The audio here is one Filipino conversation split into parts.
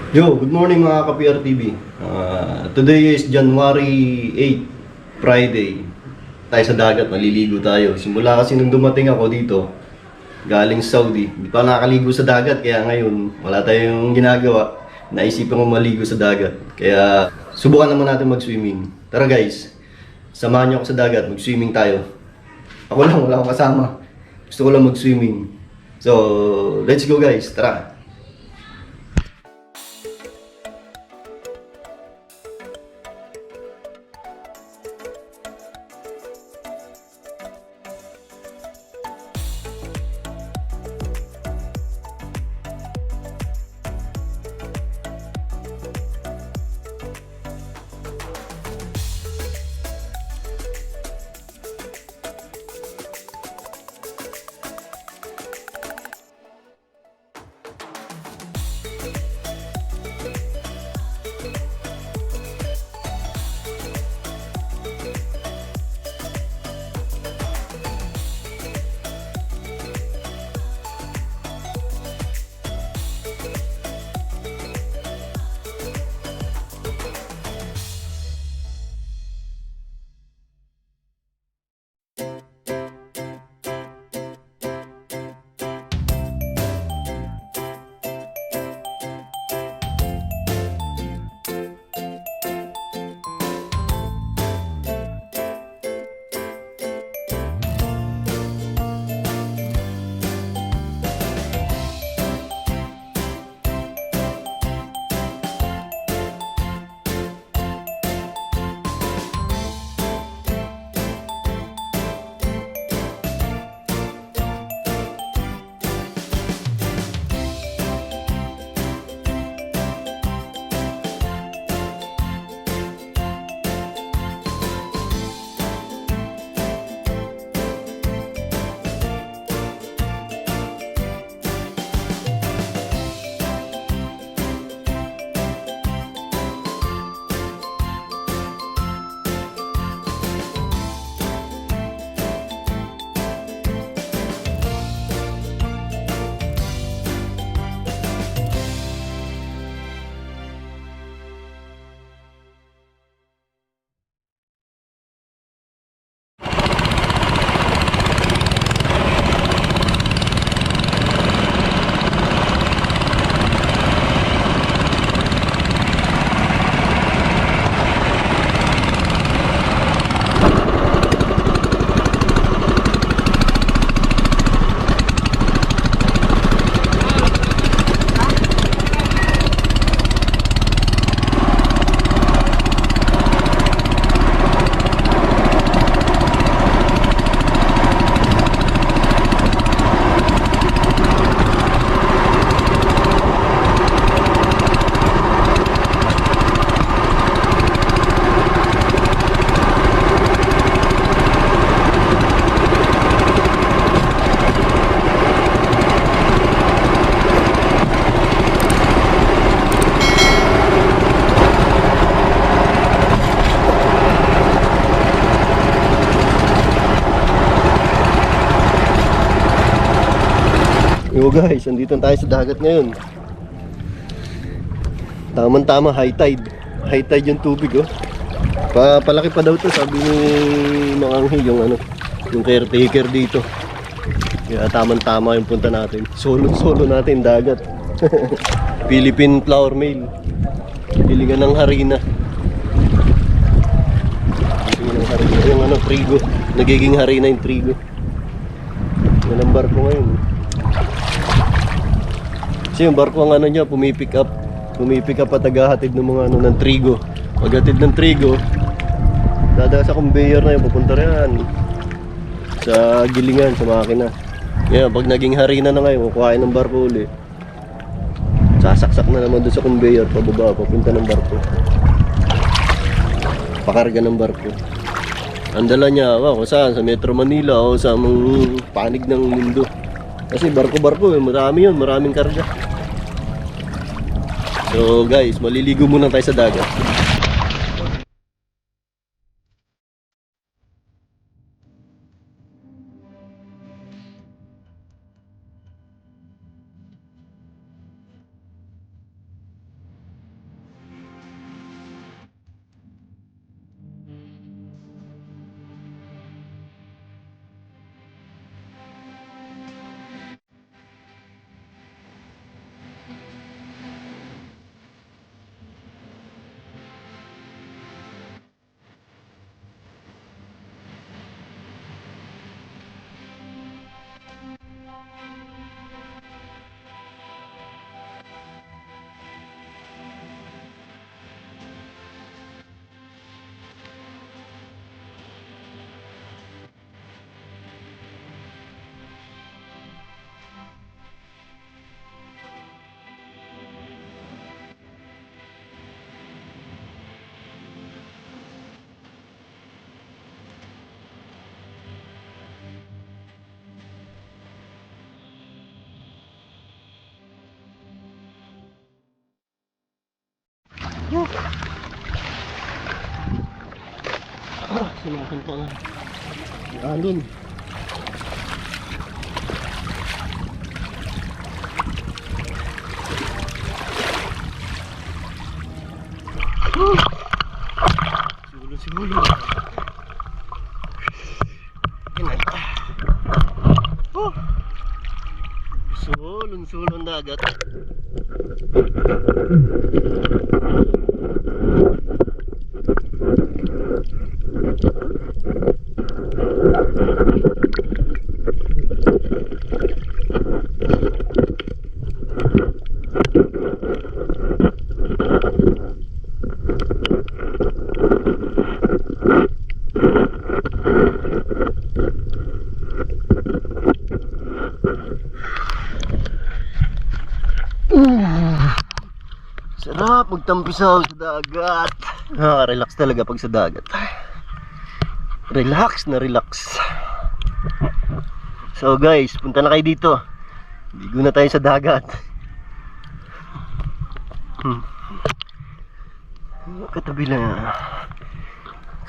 Yo, good morning mga ka-PRTV. Today is January 8, Friday. Tayo sa dagat, maliligo tayo. Simula kasi nung dumating ako dito, galing Saudi, hindi pa nakakaligo sa dagat. Kaya ngayon, wala tayong ginagawa. Naisipan ko maligo sa dagat. Kaya subukan naman natin mag-swimming. Tara guys, samahan niyo ako sa dagat, mag-swimming tayo. Ako lang, wala akong kasama. Gusto ko lang mag-swimming. So, let's go guys, tara. Yo guys, andito tayo sa dagat ngayon. Tama high tide. High tide yung tubig oh. Palaki pa daw to, sabi ni Mang Anghi, yung yung caretaker dito. Kaya tama yung punta natin. Solo natin dagat. Philippine flour mill. Pilingan ng harina. Pilingan ng harina. Yung trigo. Nagiging harina yung trigo. Yan ang barko ngayon. Kasi yung barko ang niya, pumipick up at tagahatid ng mga ng trigo. Paghatid ng trigo, dada sa conveyor na yun, pupunta rin sa gilingan, sa makina. Yan, pag naging harina na ngayon, kukuhain ng barko ulit. Sasaksak na naman doon sa conveyor, pababa, papunta ng barko. Pakarga ng barko. Ang dala niya, kung saan, sa Metro Manila o sa mga panig ng mundo. Kasi barko-barko, marami yun, maraming karga. So guys, maliligo muna tayo sa dagat. Sinakan pa nga. Alon. Siguro. Sulon dagat. Sarap magtampisaw sa dagat. Relax talaga pag sa dagat. Relax na relax. So guys, punta na kayo dito. Ligo na tayo sa dagat. Katabi lang.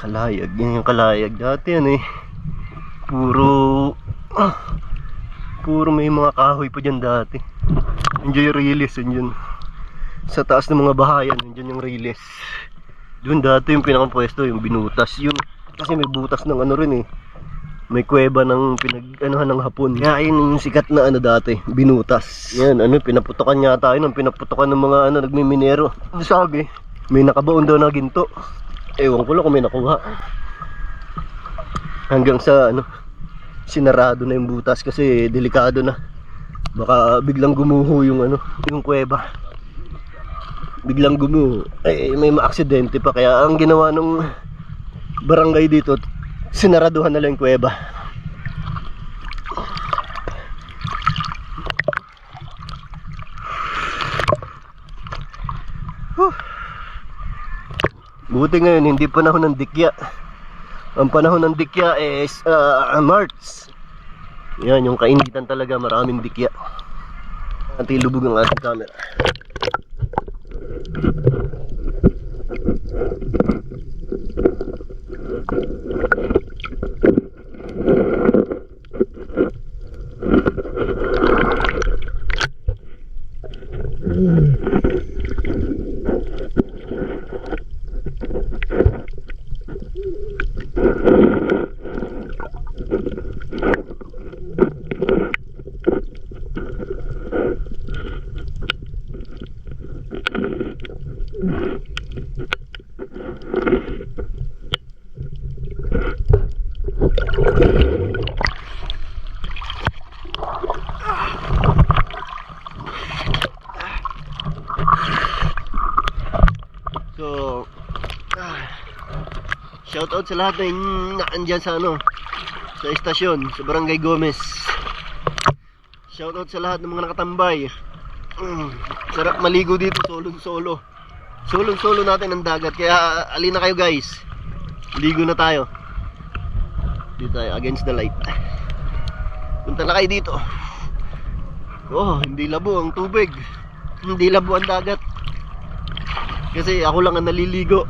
Kalayag. Yan yung kalayag. Dati yan eh. Puro may mga kahoy pa dyan dati. Enjoy release. Yun. Sa taas ng mga bahayan, nandiyan yung Riles. Doon dati yung pinakapwesto, yung binutas. Yung, kasi may butas ng ano rin eh. May kuweba ng pinag-anuhan ng Hapon. Kaya yun yung sikat na ano dati, binutas. Yan, pinaputokan yata yun. Pinaputokan ng mga nagmiminero. Sabi, may nakabaon daw na ginto. Ewan ko lang kung may nakuha. Hanggang sa sinarado na yung butas kasi delikado na. Baka biglang gumuho yung yung kuweba. Biglang may maaksidente pa, kaya ang ginawa ng barangay dito, sinaraduhan na lang yung kuweba. Buti ngayon hindi panahon ng dikya. Ang panahon ng dikya is March. Yan yung kainitan talaga, maraming dikya. Anti lubog ang ating camera. So, shout out sa lahat na naandyan sa sa estasyon, sa Barangay Gomez. Shout out sa lahat ng mga nakatambay. Sarap maligo dito, solo natin ang dagat. Kaya alin na kayo guys, ligo na tayo. Dito tayo against the light. Punta na kayo dito. Hindi labo ang tubig, hindi labo ang dagat. Kasi ako lang ang naliligo.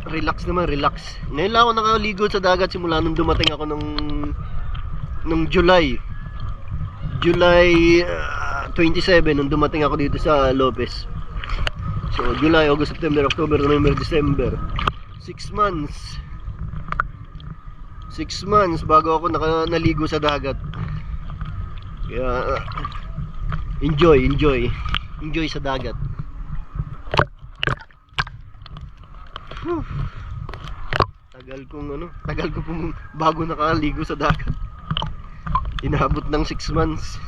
Relax naman, relax. Ngayon lang ako nakaligo sa dagat simula nung dumating ako nung July 27 nung dumating ako dito sa Lopez. So July, August, September, October, November, December. 6 months. 6 months bago ako naligo sa dagat. Kaya enjoy sa dagat. Tagal ko pong bago nakaligo sa dagat. Inabot ng 6 months.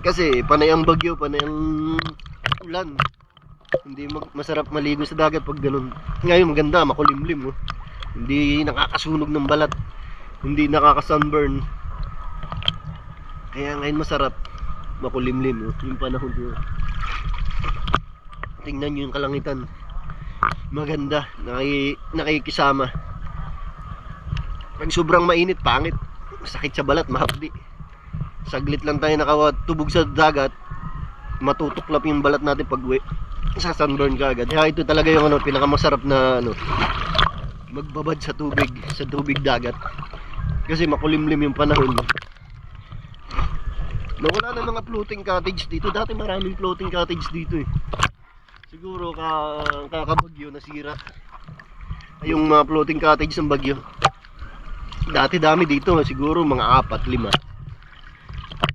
Kasi panay ang bagyo, panay ang ulan. Hindi masarap maligo sa dagat pag ganun. Ngayon maganda, makulimlim. Hindi nakakasunog ng balat, hindi nakaka-sunburn. Kaya ngayon masarap, makulimlim yung panahon nyo. Tingnan nyo yung kalangitan, maganda, nakikisama. Pag sobrang mainit, pangit, masakit sa balat, mahapdi. Saglit lang tayo nakatubog sa dagat, matutuklap yung balat natin pag uwi. Sa sunburn ka agad. Kaya ito talaga yung pinakamasarap na magbabad sa tubig dagat. Kasi makulimlim yung panahon. Nawala na mga floating cottage dito. Dati maraming floating cottage dito eh. Siguro kakabagyo nasira yung mga floating cottage ng bagyo. Dati dami dito, siguro mga 4-5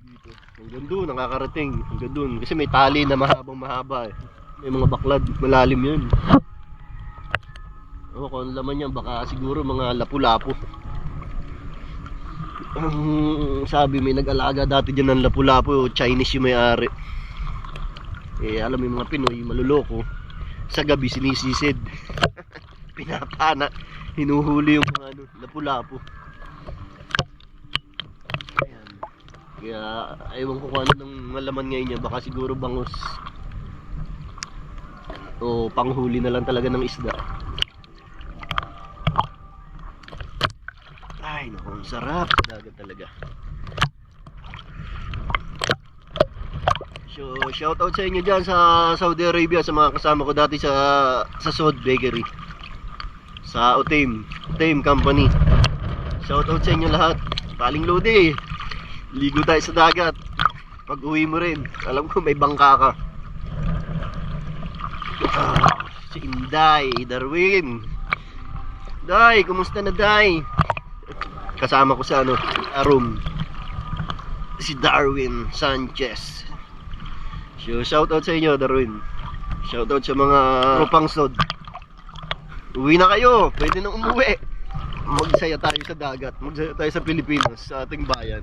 dito. Hanggang doon nakakarating, hanggang doon kasi may tali na mahaba eh. May mga baklad, malalim yun. O kung laman yan, baka siguro mga lapu-lapu. Sabi may nag-alaga dati dyan ng lapu-lapu, Chinese yung may-ari. Eh alam mo yung mga Pinoy, maluloko. Sa gabi sinisisid. Pinapana, hinuhuli yung mga lapu-lapu. Ayan. Kaya ewan ko kung ano ng malaman ngayon niya, baka siguro bangus. O panghuli na lang talaga ng isda. Ay naku, ang sarap sa dagat talaga. So shoutout sa inyo dyan sa Saudi Arabia, sa mga kasama ko dati sa Sod Bakery, sa Utim Company. Shoutout sa inyo lahat. Paling Lodi, ligo tayo sa dagat. Pag uwi mo rin, alam ko may bangka ka. Si Inday, Darwin. Day, kumusta na Day? Kasama ko sa room si Darwin Sanchez. So shoutout sa inyo Darwin. Shoutout sa mga tropang Sod. Uwi na kayo, pwede nang umuwi. Magsaya tayo sa dagat, magsaya tayo sa Pilipinas, sa ating bayan.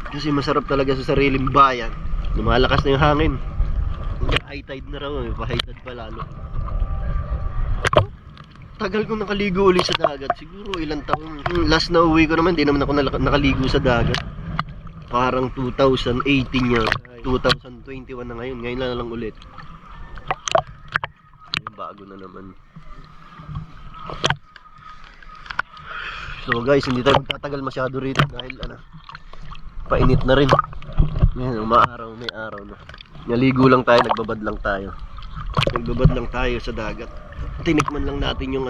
Kasi masarap talaga sa sariling bayan. Lumalakas na yung hangin. High tide na raw, pa-high tide pa lalo. Tagal kong nakaligo ulit sa dagat. Siguro ilang taon. Last na uwi ko naman, di naman ako nakaligo sa dagat. Parang 2018 yan. 2021 na ngayon. Ngayon lang ulit. Bago na naman. So guys, hindi tayo magtatagal masyado rito dahil painit na rin. Ngayon, umaaraw, may araw na. Naligo lang tayo, nagbabad lang tayo sa dagat. Tinikman lang natin yung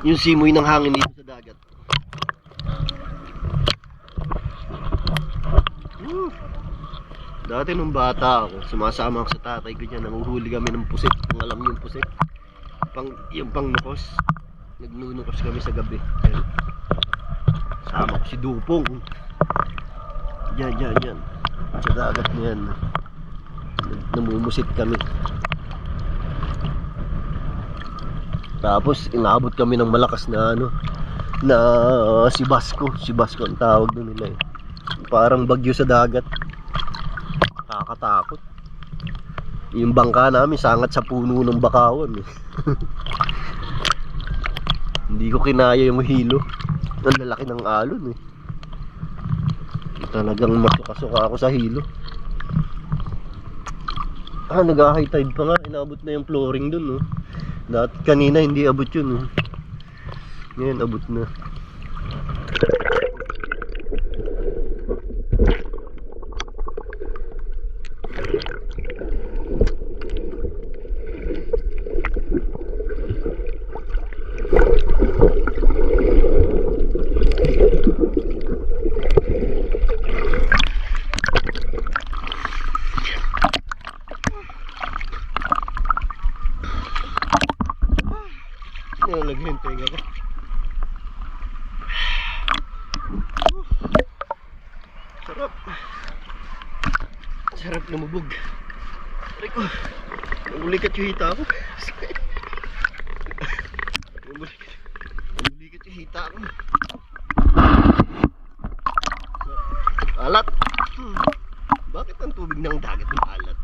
yung simoy ng hangin dito sa dagat. Dati nung bata ako, sumasama ako sa tatay ko dyan, nanguhuli kami ng pusit. Kung alam niyo yung pusit, yung pang nukos. Nagnunukos kami sa gabi. Sama ko si Dupong. Yan. Sa dagat niyan. Namumusit kami. Tapos inabot kami ng malakas na si Basco ang tawag doon nila eh. Parang bagyo sa dagat. Nakakatakot. Yung bangka namin sangat sa puno ng bakawan eh. Hindi ko kinaya yung hilo. Ang lalaki ng alon eh. Talagang masuka-suka ako sa hilo. Nag-high tide pa nga. Inabot na yung flooring dun no. Dati kanina hindi abot yun no. Ngayon abot na. Nalagyan yung tenga ko. Sarap. Sarap lumubog. Aray ko. Nagulikat yung hita ko. Nagulikat yung hita ko. Alat. Bakit ang tubig ng dagat ng alat?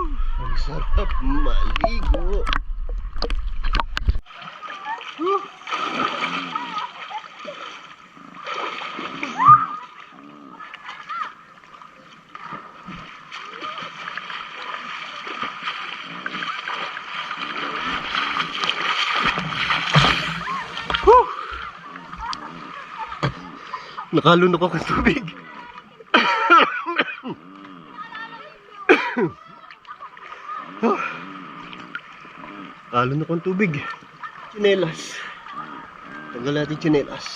Ang sarap maligo. Nakalunok ako sa tubig. Nakalunok ang tubig. Tsinelas. Tanggal natin tsinelas.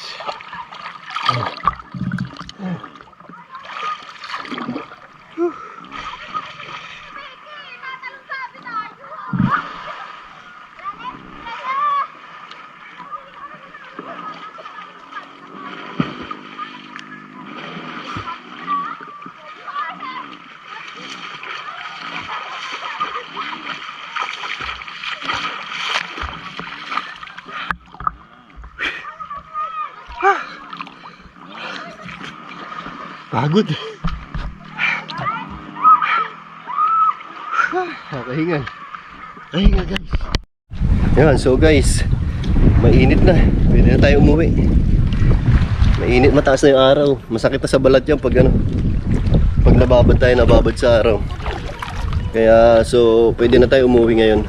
Pagod. Nakahingal. Nakahingal guys. Yan, so guys, mainit na. Pwede na tayo umuwi. Mainit, mataas na yung araw. Masakit na sa balat yan pag ano. Pag nababad tayo, nababad sa araw. Kaya so, pwede na tayo umuwi ngayon.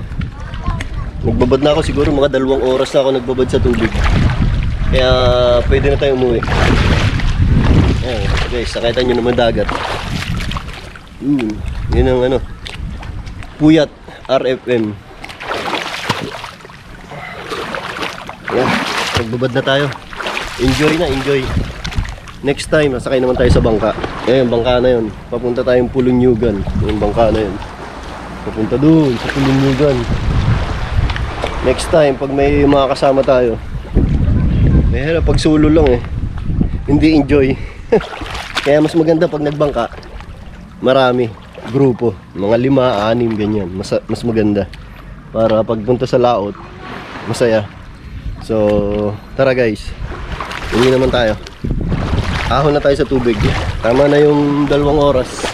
Nagbabad na ako siguro mga 2 oras na ako nagbabad sa tubig. Kaya pwede na tayo umuwi. Ayan, guys, nakita nyo naman dagat. Yun ang ano, Puyat RFM. Ayan, nagbabad na tayo. Enjoy na, enjoy. Next time, masakay naman tayo sa bangka. Ayan, bangka na yun. Papunta tayong Pulunyugan. Yung bangka na yun. Papunta doon sa Pulunyugan. Next time, pag may mga kasama tayo. Mahirap pag solo lang eh. Hindi enjoy. Kaya mas maganda pag nagbangka, marami, grupo, mga 5, 6, ganyan. Mas maganda para pagpunta sa laot, masaya. So, tara guys, uwi naman tayo. Ahon na tayo sa tubig. Tama na yung 2 oras.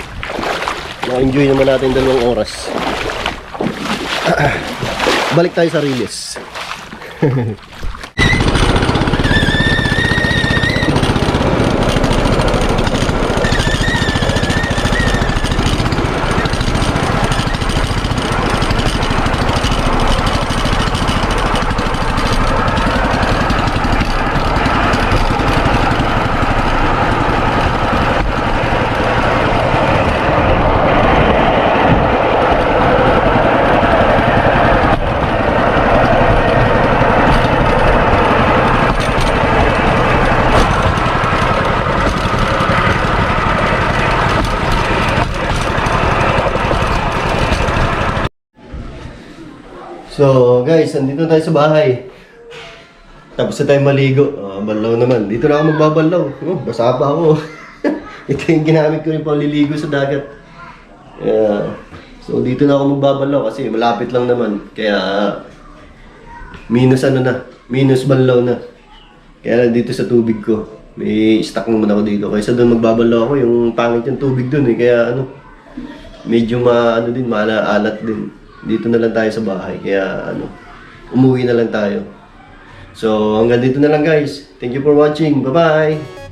Na-enjoy naman natin 2 oras. Balik tayo sa Riles. So guys, andito tayo sa bahay. Tapos na tayo maligo. Balaw naman. Dito na ako magbabalaw. Basa pa ako. Ito yung ginamit ko rin pang liligo sa dagat. So dito na ako magbabalaw kasi malapit lang naman. Kaya minus ano na. Minus banlaw na. Kaya dito sa tubig ko. May stock naman ako dito. Kaysa doon magbabalaw ako. Yung pangit yung tubig doon eh. Kaya ano, medyo maalat din. Dito na lang tayo sa bahay, kaya ano, umuwi na lang tayo. So hanggang dito na lang guys. Thank you for watching. Bye bye.